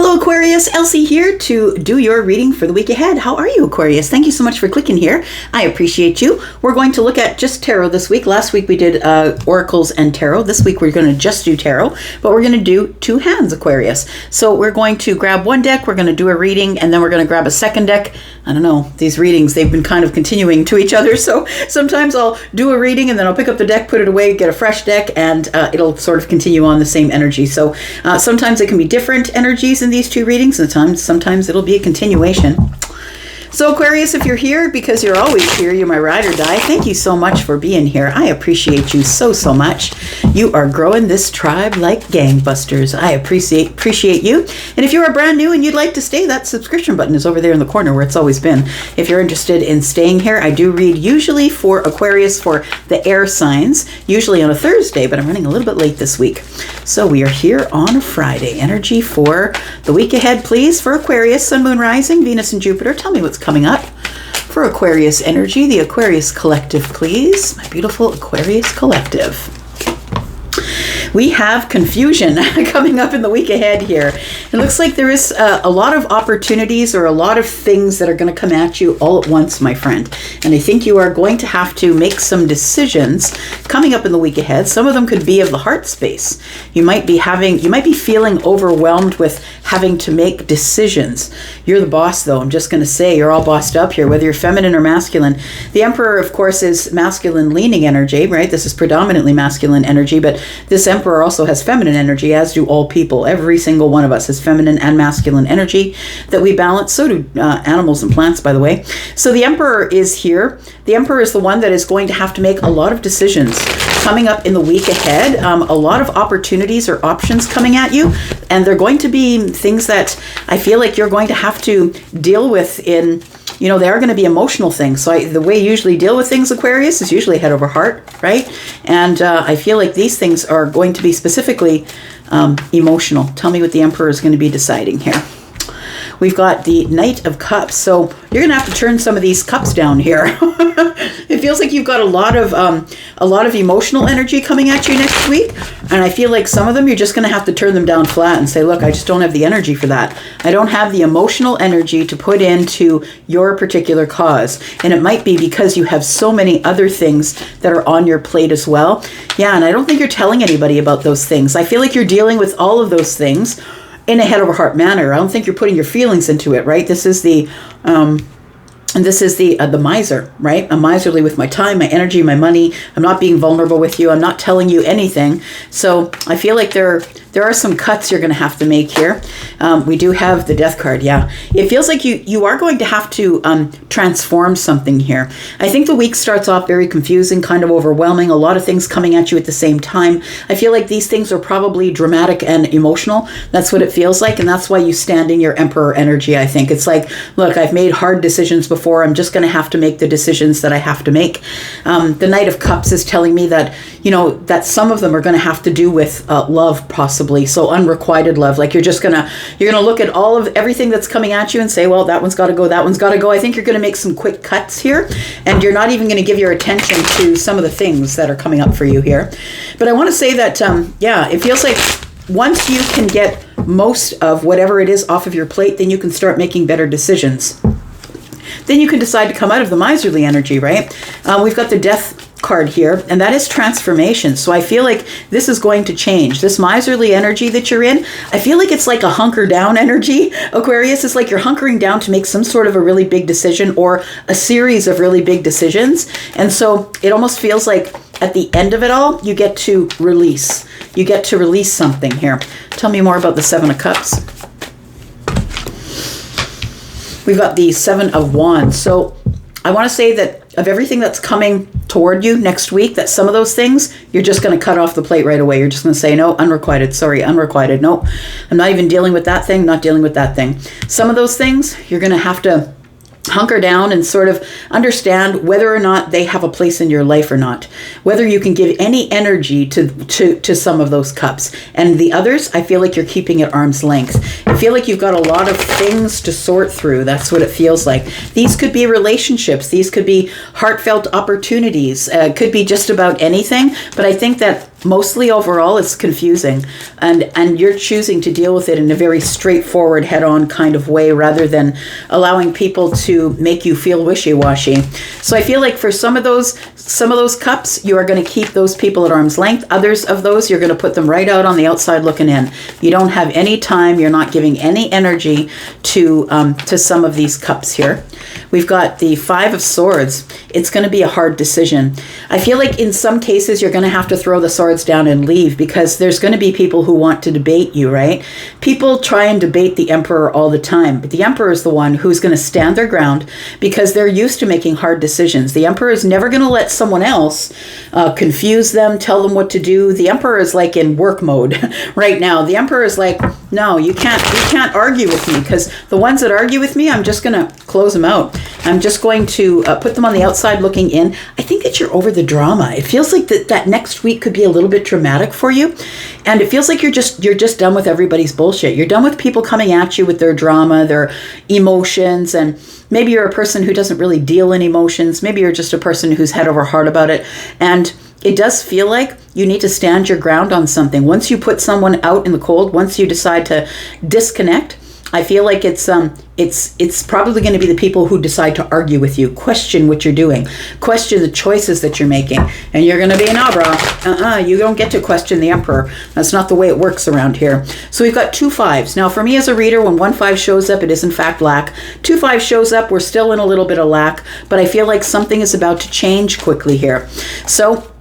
Hello Aquarius, Elsie here to do your reading for the week ahead. How are you, Aquarius? Thank you so much for clicking here. I appreciate you. We're going to look at just tarot this week. Last week we did oracles and tarot. This week we're going to just do tarot, but we're going to do two hands, Aquarius. So we're going to grab one deck, we're going to do a reading, and then we're going to grab a second deck. I don't know, these readings, they've been kind of continuing to each other, so sometimes I'll do a reading and then I'll pick up the deck, put it away, get a fresh deck, and it'll sort of continue on the same energy. So sometimes it can be different energies in these two readings, and sometimes it'll be a continuation. So Aquarius, if you're here, because you're always here, you're my ride or die, thank you so much for being here. I appreciate you so much. You are growing this tribe like gangbusters. I appreciate you. And if you are brand new and you'd like to stay, that subscription button is over there in the corner where it's always been. If you're interested in staying here, I do read usually for Aquarius for the air signs, usually on a Thursday, but I'm running a little bit late this week. So we are here on a Friday. Energy for the week ahead, please, for Aquarius, Sun, Moon, Rising, Venus, and Jupiter. Tell me what's coming up for Aquarius energy, the Aquarius Collective, please. My beautiful Aquarius Collective. We have confusion coming up in the week ahead here. It looks like there is a lot of opportunities or a lot of things that are going to come at you all at once, my friend. And I think you are going to have to make some decisions coming up in the week ahead. Some of them could be of the heart space. You might be feeling overwhelmed with having to make decisions. You're the boss, though. I'm just going to say you're all bossed up here, whether you're feminine or masculine. The Emperor, of course, is masculine leaning energy, right? This is predominantly masculine energy, but this Emperor also has feminine energy, as do all people. Every single one of us has feminine and masculine energy that we balance. So do animals and plants, by the way. So the Emperor is here. The Emperor is the one that is going to have to make a lot of decisions coming up in the week ahead. A lot of opportunities or options coming at you, and they're going to be things that I feel like you're going to have to deal with in, they are going to be emotional things. So the way you usually deal with things, Aquarius, is usually head over heart, right? And I feel like these things are going to be specifically emotional. Tell me what the Emperor is going to be deciding here. We've got the Knight of Cups. So you're going to have to turn some of these cups down here. It feels like you've got a lot of emotional energy coming at you next week. And I feel like some of them, you're just going to have to turn them down flat and say, look, I just don't have the energy for that. I don't have the emotional energy to put into your particular cause. And it might be because you have so many other things that are on your plate as well. Yeah, and I don't think you're telling anybody about those things. I feel like you're dealing with all of those things in a head over heart manner. I don't think you're putting your feelings into it, right? This is the miser, right? I'm miserly with my time, my energy, my money. I'm not being vulnerable with you. I'm not telling you anything. So I feel like there are some cuts you're going to have to make here. We do have the Death card. Yeah. It feels like you are going to have to transform something here. I think the week starts off very confusing, kind of overwhelming, a lot of things coming at you at the same time. I feel like these things are probably dramatic and emotional. That's what it feels like. And that's why you stand in your Emperor energy, I think. It's like, look, I've made hard decisions before. I'm just going to have to make the decisions that I have to make. The Knight of Cups is telling me that, that some of them are going to have to do with love, possibly. So unrequited love. Like you're going to look at all of everything that's coming at you and say, well, that one's got to go. That one's got to go. I think you're going to make some quick cuts here, and you're not even going to give your attention to some of the things that are coming up for you here. But I want to say that, it feels like once you can get most of whatever it is off of your plate, then you can start making better decisions. Then you can decide to come out of the miserly energy, right? We've got the Death card here, and that is transformation. So I feel like this is going to change. This miserly energy that you're in, I feel like it's like a hunker down energy, Aquarius. It's like you're hunkering down to make some sort of a really big decision or a series of really big decisions. And so it almost feels like at the end of it all, you get to release. You get to release something here. Tell me more about the Seven of Cups. We've got the Seven of Wands. So I want to say that of everything that's coming toward you next week, that some of those things, you're just going to cut off the plate right away. You're just going to say, no, unrequited. Sorry, unrequited. No, I'm not even dealing with that thing, not dealing with that thing. Some of those things, you're going to have to hunker down and sort of understand whether or not they have a place in your life or not, whether you can give any energy to some of those cups. And the others, I feel like you're keeping at arm's length. It feel like you've got a lot of things to sort through. That's what it feels like. These could be relationships. These could be heartfelt opportunities. It could be just about anything. But I think that mostly overall it's confusing, and you're choosing to deal with it in a very straightforward, head-on kind of way, rather than allowing people to make you feel wishy-washy. So I feel like for some of those cups, you are going to keep those people at arm's length. Others of those, you're going to put them right out on the outside looking in. You don't have any time. You're not giving any energy to some of these cups here. We've got the Five of Swords. It's going to be a hard decision. I feel like in some cases you're going to have to throw the swords down and leave, because there's going to be people who want to debate you, right? People try and debate the Emperor all the time, but the Emperor is the one who's going to stand their ground because they're used to making hard decisions. The Emperor is never going to let someone else confuse them, tell them what to do. The Emperor is like in work mode right now. The Emperor is like, no, you can't argue with me, because the ones that argue with me, I'm just going to close them out. I'm just going to put them on the outside looking in. I think that you're over the drama. It feels like that next week could be a little bit dramatic for you. And it feels like you're just done with everybody's bullshit. You're done with people coming at you with their drama, their emotions, and maybe you're a person who doesn't really deal in emotions. Maybe you're just a person who's head over heart about it. And it does feel like you need to stand your ground on something. Once you put someone out in the cold, once you decide to disconnect, I feel like it's probably going to be the people who decide to argue with you, question what you're doing, question the choices that you're making, and you're going to be an Abra. You don't get to question the Emperor. That's not the way it works around here. So we've got 2 5s. Now for me as a reader, when 1 5 shows up, it is in fact lack. 2 5 shows up, we're still in a little bit of lack, but I feel like something is about to change quickly here. So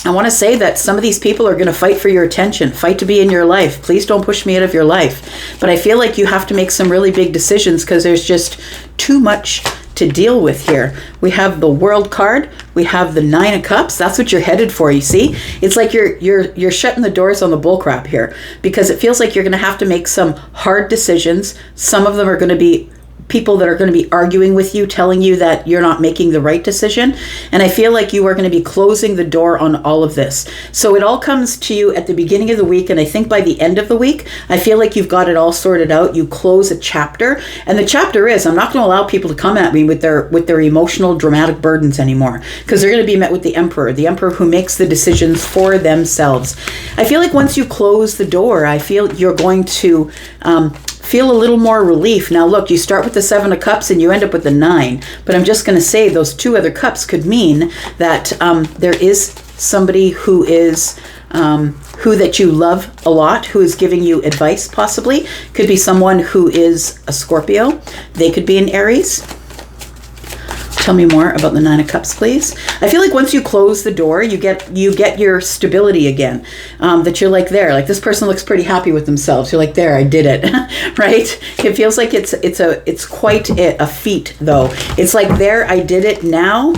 I want to say that some of these people are going to fight for your attention, fight to be in your life. Please don't push me out of your life. But I feel like you have to make some really big decisions because there's just too much to deal with here. We have the World card. We have the 9 of Cups. That's what you're headed for, you see? It's like you're shutting the doors on the bullcrap here, because it feels like you're going to have to make some hard decisions. Some of them are going to be people that are going to be arguing with you, telling you that you're not making the right decision. And I feel like you are going to be closing the door on all of this. So it all comes to you at the beginning of the week. And I think by the end of the week, I feel like you've got it all sorted out. You close a chapter. And the chapter is, I'm not going to allow people to come at me with their emotional, dramatic burdens anymore, because they're going to be met with the Emperor who makes the decisions for themselves. I feel like once you close the door, I feel you're going to feel a little more relief. Now look, you start with the 7 of Cups and you end up with the 9, but I'm just going to say those 2 other cups could mean that there is somebody who is who that you love a lot, who is giving you advice, possibly. Could be someone who is a Scorpio. They could be an Aries. Tell me more about the 9 of Cups, please. I feel like once you close the door, you get your stability again. That you're like, there, like this person looks pretty happy with themselves. You're like, there, I did it, right? It feels like it's quite a feat, though. It's like, there, I did it. Now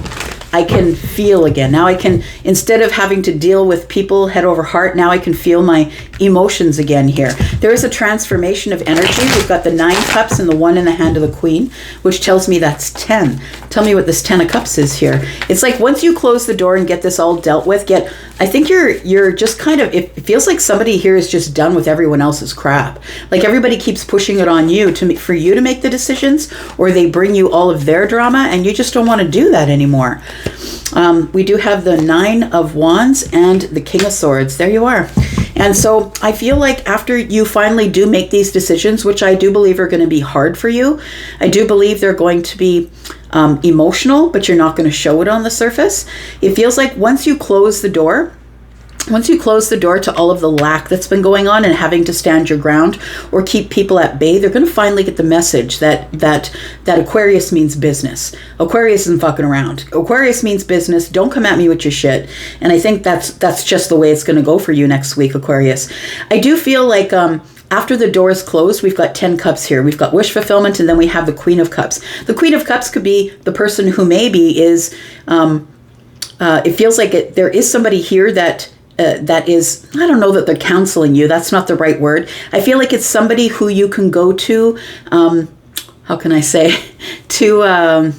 I can feel again. Now I can, instead of having to deal with people head over heart, now I can feel my emotions again here. There is a transformation of energy. We've got the 9 cups and the 1 in the hand of the Queen, which tells me that's 10. Tell me what this 10 of cups is here. It's like once you close the door and get this all dealt with, I think you're just kind of, it feels like somebody here is just done with everyone else's crap. Like everybody keeps pushing it on you for you to make the decisions, or they bring you all of their drama and you just don't want to do that anymore. We do have the 9 of Wands and the King of Swords. There you are. And so I feel like after you finally do make these decisions, which I do believe are going to be hard for you, I do believe they're going to be emotional, but you're not going to show it on the surface. It feels like once you close the door to all of the lack that's been going on and having to stand your ground or keep people at bay, they're going to finally get the message that Aquarius means business. Aquarius isn't fucking around. Aquarius means business. Don't come at me with your shit. And I think that's just the way it's going to go for you next week, Aquarius. I do feel like after the door is closed, we've got 10 cups here. We've got wish fulfillment, and then we have the Queen of Cups. The Queen of Cups could be the person who maybe is, it feels like there is somebody here that is, I don't know that they're counseling you. That's not the right word. I feel like it's somebody who you can go to, how can I say, I'm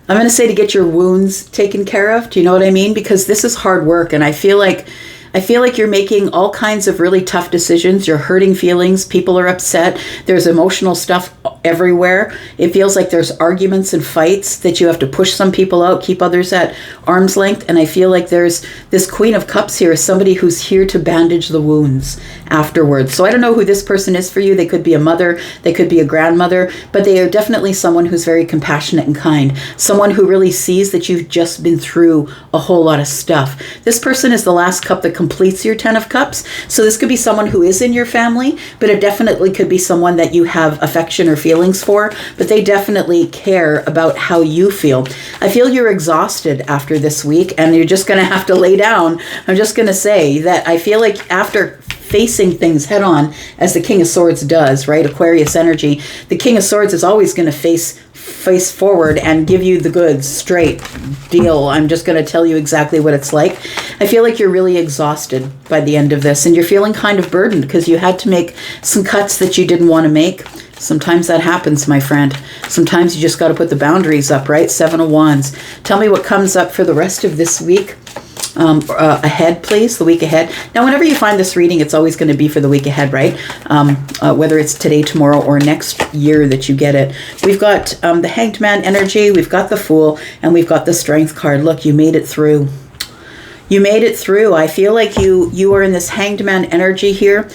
going to say to get your wounds taken care of. Do you know what I mean? Because this is hard work, and I feel like I feel like you're making all kinds of really tough decisions. You're hurting feelings. People are upset. There's emotional stuff everywhere. It feels like there's arguments and fights that you have to push some people out, keep others at arm's length. And I feel like there's this Queen of Cups here, somebody who's here to bandage the wounds afterwards. So I don't know who this person is for you. They could be a mother, they could be a grandmother, but they are definitely someone who's very compassionate and kind. Someone who really sees that you've just been through a whole lot of stuff. This person is the last cup that completes your 10 of Cups. So this could be someone who is in your family, but it definitely could be someone that you have affection or feelings for, but they definitely care about how you feel. I feel you're exhausted after this week and you're just going to have to lay down. I'm just going to say that I feel like after facing things head on, as the King of Swords does, right? Aquarius energy. The King of Swords is always going to face forward and give you the goods, straight deal. I'm just going to tell you exactly what it's like. I feel like you're really exhausted by the end of this, and you're feeling kind of burdened because you had to make some cuts that you didn't want to make. Sometimes that happens, my friend. Sometimes you just got to put the boundaries up, right? 7 of Wands. Tell me what comes up for the rest of this week. Ahead, please, the week ahead. Now, whenever you find this reading, it's always going to be for the week ahead, right? Whether it's today, tomorrow, or next year that you get it. We've got the Hanged Man energy, we've got the Fool, and we've got the Strength card. Look, you made it through. You made it through. I feel like you are in this Hanged Man energy here.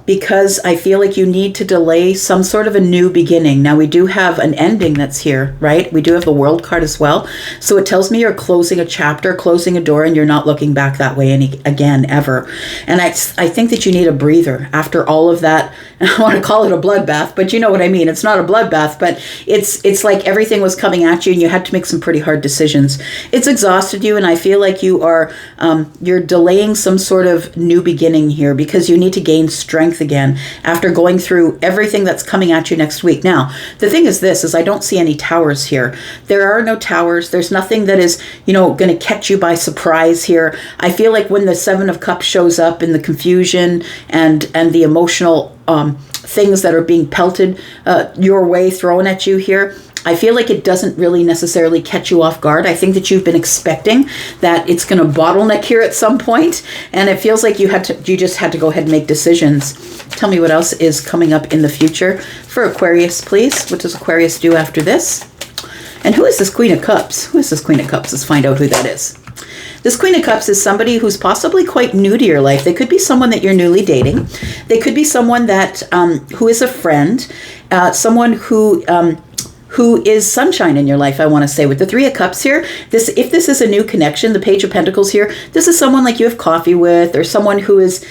Because I feel like you need to delay some sort of a new beginning. Now, we do have an ending that's here, right? We do have the World card as well. So it tells me you're closing a chapter, closing a door, and you're not looking back that way again, ever. And I think that you need a breather after all of that. I want to call it a bloodbath, but you know what I mean. It's not a bloodbath, but it's like everything was coming at you and you had to make some pretty hard decisions. It's exhausted you, and I feel like you're delaying some sort of new beginning here because you need to gain strength again after going through everything that's coming at you next week. Now, the thing is I don't see any towers here. There are no towers. There's nothing that is, going to catch you by surprise here. I feel like when the 7 of Cups shows up in the confusion and the emotional things that are being pelted your way, thrown at you here, I feel like it doesn't really necessarily catch you off guard. I think that you've been expecting that it's going to bottleneck here at some point, and it feels like you just had to go ahead and make decisions. Tell me what else is coming up in the future for Aquarius, please. What does Aquarius do after this? And who is this Queen of Cups? Who is this Queen of Cups? Let's find out who that is. This Queen of Cups is somebody who's possibly quite new to your life. They could be someone that you're newly dating. They could be someone that who is a friend, someone who is sunshine in your life, I want to say. With the 3 of Cups here, if this is a new connection, the Page of Pentacles here, this is someone like you have coffee with, or someone who is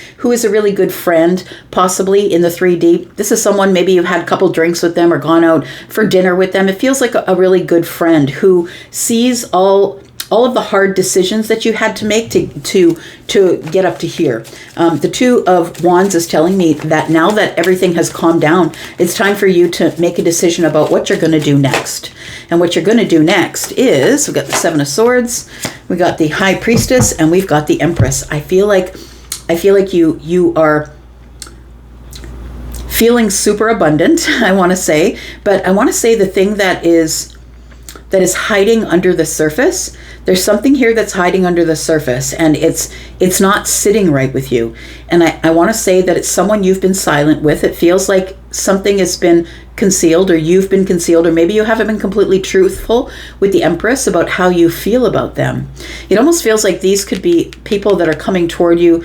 a really good friend, possibly in the 3D. This is someone, maybe you've had a couple drinks with them or gone out for dinner with them. It feels like a really good friend who sees all of the hard decisions that you had to make to get up to here. The 2 of Wands is telling me that now that everything has calmed down, it's time for you to make a decision about what you're going to do next. And what you're going to do next is, we've got the 7 of Swords, we got the High Priestess, and we've got the Empress. I feel like you are feeling super abundant, I want to say, but I want to say the thing that is hiding under the surface. There's something here that's hiding under the surface, and it's not sitting right with you. And I want to say that it's someone you've been silent with. It feels like something has been concealed, or you've been concealed, or maybe you haven't been completely truthful with the Empress about how you feel about them. It almost feels like these could be people that are coming toward you,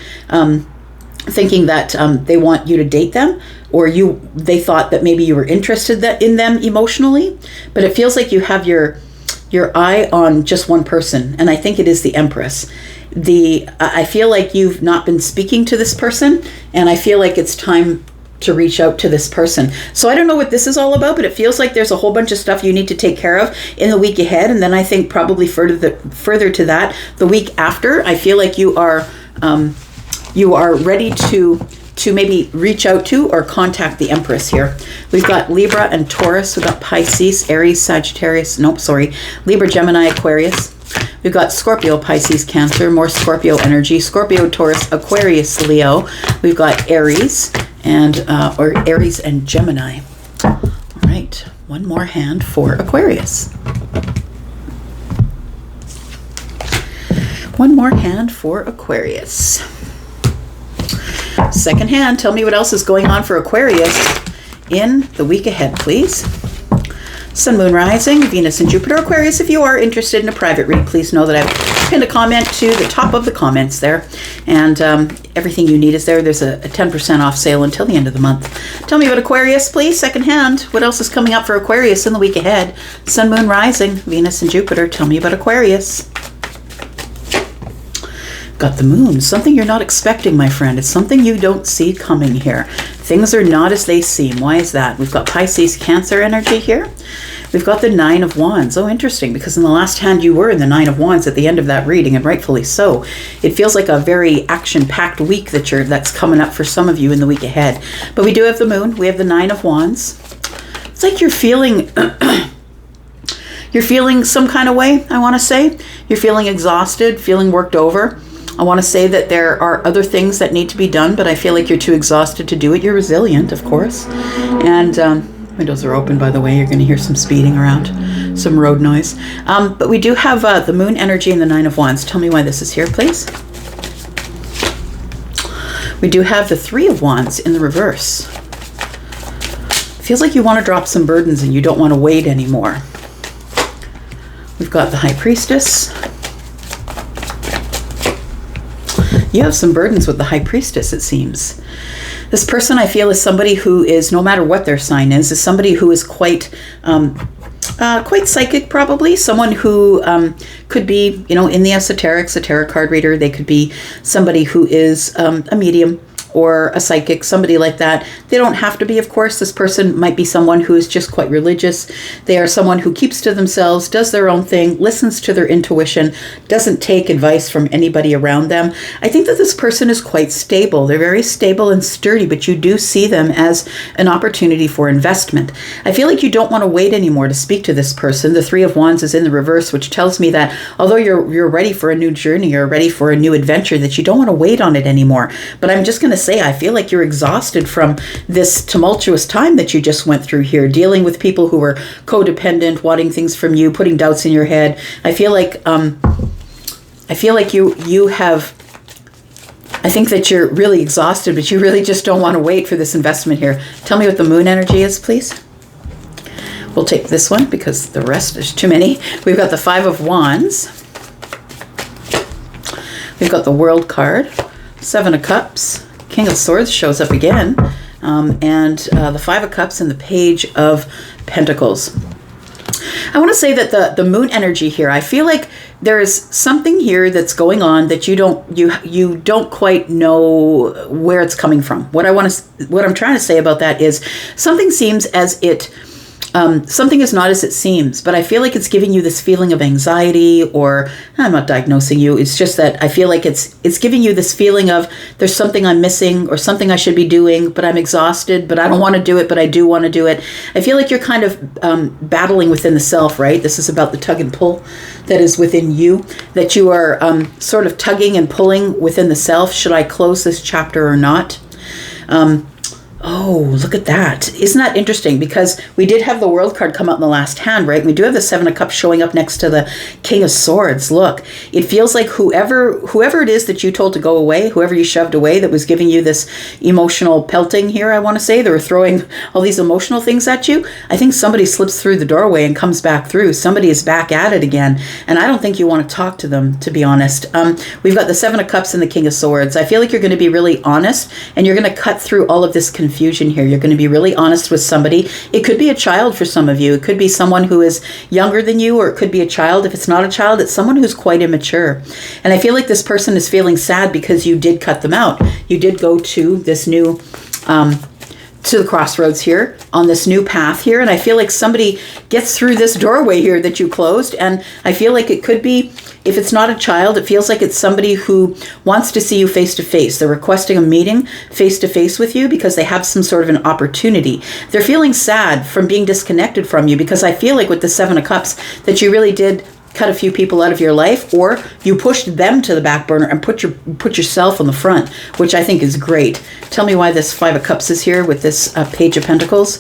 thinking that they want you to date them, or they thought that maybe you were interested in them emotionally, but it feels like you have your eye on just one person, and I think it is the Empress. I feel like you've not been speaking to this person, and I feel like it's time to reach out to this person. So I don't know what this is all about, but it feels like there's a whole bunch of stuff you need to take care of in the week ahead, and then I think probably further to that, the week after, I feel like you are ready to maybe reach out to or contact the Empress here. We've got Libra and Taurus. We've got Pisces, Aries, Sagittarius. Libra, Gemini, Aquarius. We've got Scorpio, Pisces, Cancer. More Scorpio energy. Scorpio, Taurus, Aquarius, Leo. We've got Aries and Aries and Gemini. All right, one more hand for Aquarius. One more hand for Aquarius. Second hand, tell me what else is going on for Aquarius in the week ahead, please. Sun, Moon, Rising, Venus, and Jupiter. Aquarius, if you are interested in a private read, please know that I've pinned a comment to the top of the comments there. And everything you need is there. There's a 10% off sale until the end of the month. Tell me about Aquarius, please. Second hand, what else is coming up for Aquarius in the week ahead? Sun, Moon, Rising, Venus, and Jupiter. Tell me about Aquarius. Got the moon, something you're not expecting, my friend. It's something you don't see coming here. Things are not as they seem. Why is that? We've got Pisces, Cancer energy here. We've got the Nine of Wands. Oh, interesting, because in the last hand you were in the Nine of Wands at the end of that reading, and rightfully so. It feels like a very action-packed week that's coming up for some of you in the week ahead. But we do have the moon. We have the Nine of Wands. It's like you're feeling... you're feeling some kind of way, I want to say. You're feeling exhausted, feeling worked over. I want to say that there are other things that need to be done, but I feel like you're too exhausted to do it. You're resilient, of course. And windows are open, by the way. You're going to hear some speeding around, some road noise. But we do have the moon energy and the Nine of Wands. Tell me why this is here, please. We do have the Three of Wands in the reverse. Feels like you want to drop some burdens and you don't want to wait anymore. We've got the High Priestess. You have some burdens with the High Priestess, it seems. This person, I feel, is somebody who is, no matter what their sign is somebody who is quite psychic, probably. Someone who could be, in the esoterics, a tarot card reader. They could be somebody who is a medium or a psychic, somebody like that. They don't have to be, of course. This person might be someone who is just quite religious. They are someone who keeps to themselves, does their own thing, listens to their intuition, doesn't take advice from anybody around them. I think that this person is quite stable. They're very stable and sturdy, but you do see them as an opportunity for investment. I feel like you don't want to wait anymore to speak to this person. The Three of Wands is in the reverse, which tells me that although you're ready for a new journey, you're ready for a new adventure, that you don't want to wait on it anymore. But I'm just going to say, I feel like you're exhausted from this tumultuous time that you just went through here, dealing with people who are codependent, wanting things from you, putting doubts in your head. I feel like you have. I think that you're really exhausted, but you really just don't want to wait for this investment here. Tell me what the moon energy is, please. We'll take this one because the rest is too many. We've got the Five of Wands. We've got the World card, Seven of Cups. King of Swords shows up again, and the Five of Cups and the Page of Pentacles. I want to say that the moon energy here, I feel like there is something here that's going on that you don't quite know where it's coming from. What I'm trying to say about that is something seems as it. Something is not as it seems, but I feel like it's giving you this feeling of anxiety, or I'm not diagnosing you. It's just that I feel like it's giving you this feeling of there's something I'm missing or something I should be doing, but I'm exhausted, but I don't want to do it, but I do want to do it. I feel like you're kind of battling within the self, right? This is about the tug and pull that is within you, that you are sort of tugging and pulling within the self. Should I close this chapter or not? Oh, look at that. Isn't that interesting? Because we did have the World card come out in the last hand, right? We do have the Seven of Cups showing up next to the King of Swords. Look, it feels like whoever it is that you told to go away, whoever you shoved away that was giving you this emotional pelting here, I want to say, they were throwing all these emotional things at you. I think somebody slips through the doorway and comes back through. Somebody is back at it again. And I don't think you want to talk to them, to be honest. We've got the Seven of Cups and the King of Swords. I feel like you're going to be really honest, and you're going to cut through all of this confusion here. You're going to be really honest with somebody. It could be a child for some of you. It could be someone who is younger than you, or it could be a child. If it's not a child, it's someone who's quite immature. And I feel like this person is feeling sad because you did cut them out. You did go to this new to the crossroads here on this new path here, and I feel like somebody gets through this doorway here that you closed, and I feel like it could be, if it's not a child, it feels like it's somebody who wants to see you face to face. They're requesting a meeting face to face with you because they have some sort of an opportunity. They're feeling sad from being disconnected from you, because I feel like with the Seven of Cups that you really did cut a few people out of your life, or you pushed them to the back burner and put yourself on the front, which I think is great. Tell me why this Five of Cups is here with this Page of Pentacles.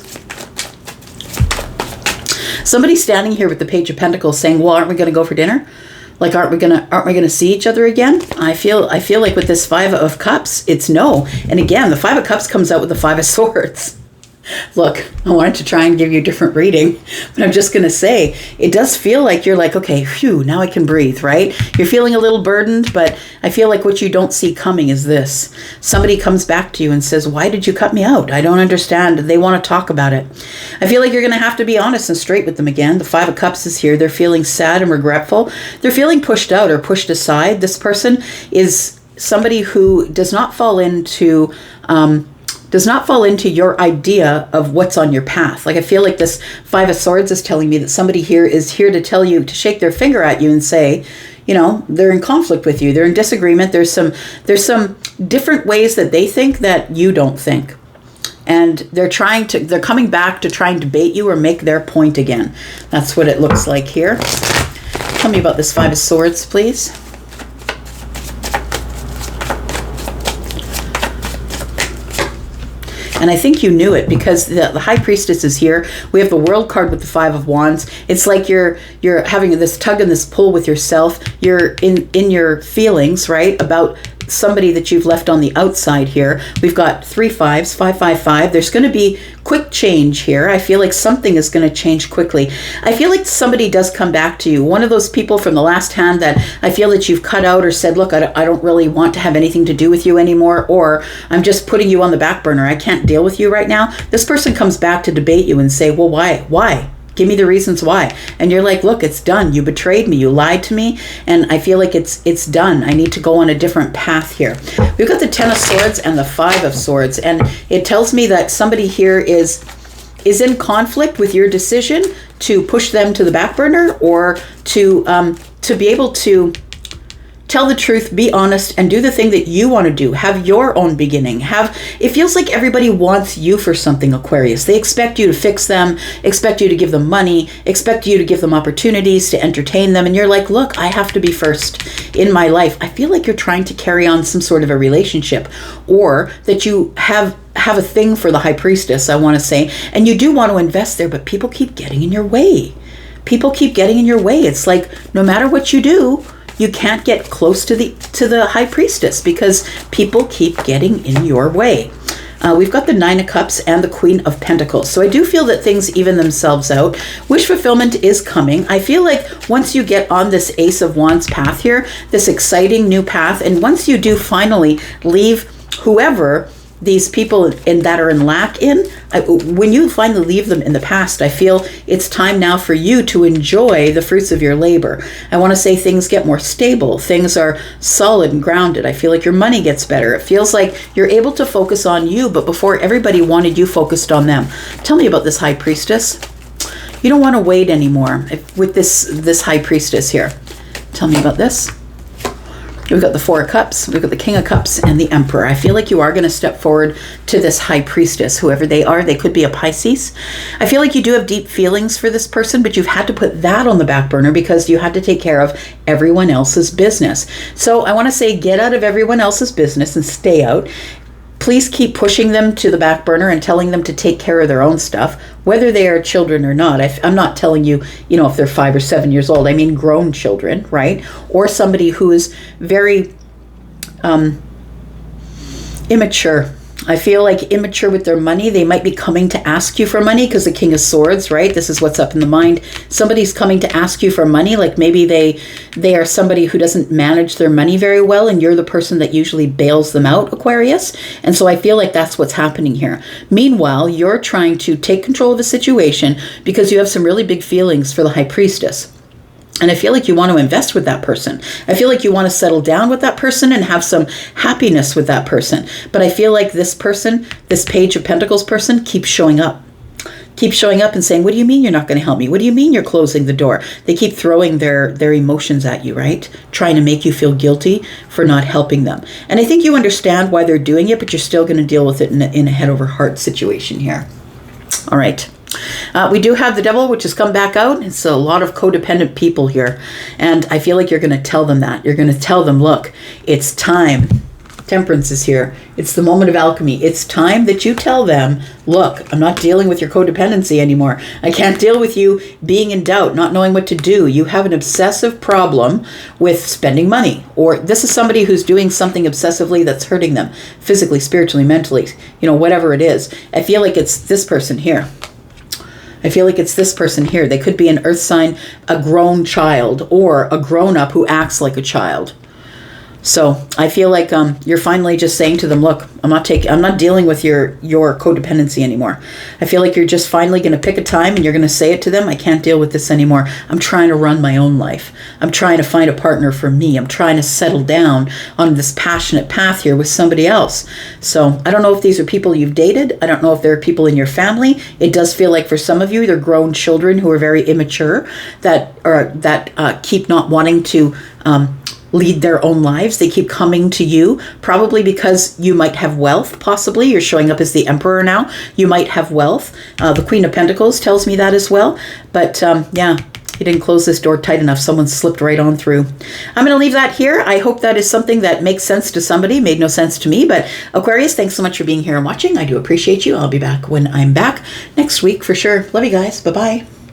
Somebody standing here with the Page of Pentacles saying, well, aren't we going to go for dinner? Like, aren't we gonna see each other again? I feel like with this Five of Cups, it's no. And again, the Five of Cups comes out with the Five of Swords. Look, I wanted to try and give you a different reading, but I'm just going to say, it does feel like you're like, okay, phew, now I can breathe, right? You're feeling a little burdened, but I feel like what you don't see coming is this. Somebody comes back to you and says, why did you cut me out? I don't understand. They want to talk about it. I feel like you're going to have to be honest and straight with them again. The Five of Cups is here. They're feeling sad and regretful. They're feeling pushed out or pushed aside. This person is somebody who does not fall into your idea of what's on your path. Like, I feel like this Five of Swords is telling me that somebody here is here to tell you, to shake their finger at you and say, you know, they're in conflict with you. They're in disagreement. There's some different ways that they think that you don't think. And they're coming back to try and debate you or make their point again. That's what it looks like here. Tell me about this Five of Swords, please. And I think you knew it because the High Priestess is here. We have the World card with the Five of Wands. It's like you're having this tug and this pull with yourself. You're in your feelings, right, about somebody that you've left on the outside here. We've got 3 5s, 5 5 5. There's going to be quick change here. I feel like something is going to change quickly. I feel like somebody does come back to you. One of those people from the last hand that I feel that you've cut out or said, look, I don't really want to have anything to do with you anymore, or I'm just putting you on the back burner. I can't deal with you right now. This person comes back to debate you and say, well, why? Give me the reasons why. And you're like, look, it's done. You betrayed me. You lied to me. And I feel like it's done. I need to go on a different path here. We've got the Ten of Swords and the Five of Swords. And it tells me that somebody here is in conflict with your decision to push them to the back burner, or to be able to tell the truth, be honest, and do the thing that you want to do. Have your own beginning. It feels like everybody wants you for something, Aquarius. They expect you to fix them, expect you to give them money, expect you to give them opportunities, to entertain them. And you're like, look, I have to be first in my life. I feel like you're trying to carry on some sort of a relationship, or that you have a thing for the High Priestess, I want to say, and you do want to invest there, but people keep getting in your way. People keep getting in your way. It's like, no matter what you do, you can't get close to the High Priestess because people keep getting in your way. We've got the Nine of Cups and the Queen of Pentacles. So I do feel that things even themselves out. Wish fulfillment is coming. I feel like once you get on this Ace of Wands path here, this exciting new path, and once you do finally leave whoever these people that are in lack when you finally leave them in the past, I feel it's time now for you to enjoy the fruits of your labor. I want to say things get more stable. Things are solid and grounded. I feel like your money gets better. It feels like you're able to focus on you, but before everybody wanted you focused on them. Tell me about this High Priestess. You don't want to wait anymore with this High Priestess here. Tell me about this. We've got the Four of Cups, we've got the King of Cups, and the Emperor. I feel like you are going to step forward to this High Priestess, whoever they are. They could be a Pisces. I feel like you do have deep feelings for this person, but you've had to put that on the back burner because you had to take care of everyone else's business. So I want to say, get out of everyone else's business and stay out. Please keep pushing them to the back burner and telling them to take care of their own stuff, whether they are children or not. I'm not telling you, if they're 5 or 7 years old. I mean grown children, right? Or somebody who is very immature. I feel like immature with their money. They might be coming to ask you for money because the King of Swords, right? This is what's up in the mind. Somebody's coming to ask you for money. Like maybe they are somebody who doesn't manage their money very well, and you're the person that usually bails them out, Aquarius. And so I feel like that's what's happening here. Meanwhile, you're trying to take control of the situation because you have some really big feelings for the High Priestess. And I feel like you want to invest with that person. I feel like you want to settle down with that person and have some happiness with that person. But I feel like this person, this Page of Pentacles person, keeps showing up. Keep showing up and saying, what do you mean you're not going to help me? What do you mean you're closing the door? They keep throwing their emotions at you, right? Trying to make you feel guilty for not helping them. And I think you understand why they're doing it, but you're still going to deal with it in a head over heart situation here. All right. We do have the Devil, which has come back out. It's a lot of codependent people here. And I feel like you're going to tell them that. You're going to tell them, look, it's time Temperance is here. It's the moment of alchemy. It's time that you tell them, look, I'm not dealing with your codependency anymore. I can't deal with you being in doubt, not knowing what to do. You have an obsessive problem with spending money. Or this is somebody who's doing something obsessively that's hurting them, physically, spiritually, mentally, whatever it is. I feel like it's this person here. I feel like it's this person here. They could be an earth sign, a grown child, or a grown-up who acts like a child. So I feel like you're finally just saying to them, look, I'm not dealing with your codependency anymore. I feel like you're just finally going to pick a time and you're going to say it to them. I can't deal with this anymore. I'm trying to run my own life. I'm trying to find a partner for me. I'm trying to settle down on this passionate path here with somebody else. So I don't know if these are people you've dated. I don't know if there are people in your family. It does feel like for some of you, they're grown children who are very immature that keep not wanting to lead their own lives. They keep coming to you, probably because you might have wealth, possibly. You're showing up as the emperor now. You might have wealth. The Queen of Pentacles tells me that as well. But yeah, you didn't close this door tight enough. Someone slipped right on through. I'm going to leave that here. I hope that is something that makes sense to somebody. Made no sense to me. But Aquarius, thanks so much for being here and watching. I do appreciate you. I'll be back when I'm back next week for sure. Love you guys. Bye-bye.